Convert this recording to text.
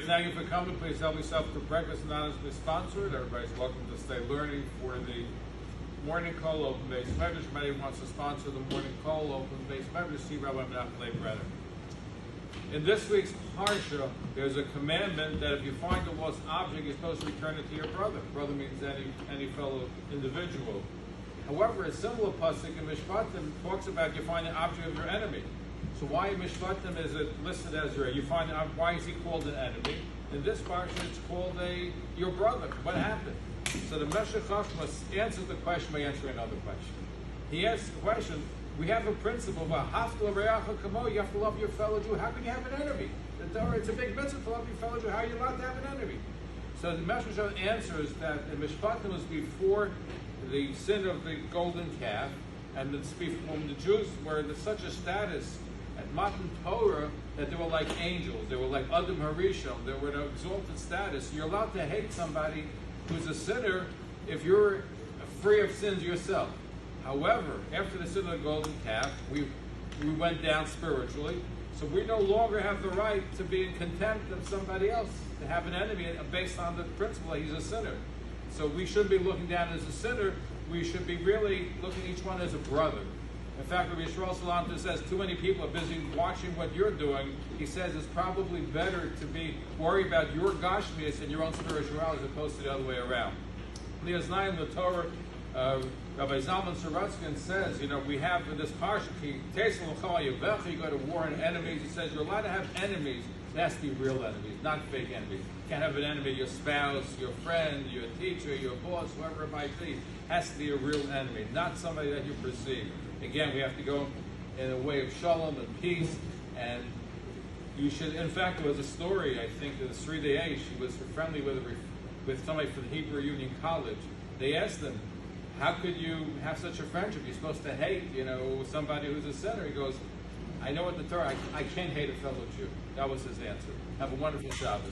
thank you for coming. Please help yourself to breakfast anonymously sponsored. Everybody's welcome to stay learning for the morning call open base medrash. If anybody wants to sponsor the morning call open base medrash, see Rabbi Brenner. In this week's parsha, there's a commandment that if you find a lost object, you're supposed to return it to your brother. Brother means any fellow individual. However, a similar pasuk in Mishpatim talks about you find the object of your enemy. So why in Mishpatim is it listed as you find why is he called an enemy? In this parsha, it's called your brother. What happened? So the Meshech Chochmah answers the question by answering another question. He asks the question. We have a principle about you have to love your fellow Jew. How can you have an enemy? It's a big mitzvah to love your fellow Jew. How are you allowed to have an enemy? So the Meshech answers that the Mishpatim was before the sin of the golden calf, and it's before the Jews were in such a status at Matan Torah that they were like angels. They were like Adam Harishon. They were in an exalted status. You're allowed to hate somebody who's a sinner if you're free of sins yourself. However, after the sin of the golden calf, we went down spiritually, so we no longer have the right to be in contempt of somebody else, to have an enemy based on the principle that he's a sinner. So we shouldn't be looking down as a sinner. We should be really looking at each one as a brother. In fact, Rabbi Yisrael Salanter says too many people are busy watching what you're doing. He says it's probably better to be worried about your gashmias and your own spirituality as opposed to the other way around. There's nine in the Torah. Rabbi Zalman Sorotzkin says, we have in this parsha, you go to war on enemies. He says you're allowed to have enemies. It has to be real enemies, not fake enemies. You can't have an enemy, your spouse, your friend, your teacher, your boss, whoever it might be. It has to be a real enemy, not somebody that you perceive. Again, we have to go in a way of shalom and peace. And you should, in fact, there was a story, I think, that the Sridei she was friendly with somebody from the Hebrew Union College. They asked him, how could you have such a friendship? You're supposed to hate, somebody who's a sinner. He goes, I know what the Torah, I can't hate a fellow Jew. That was his answer. Have a wonderful Shabbos.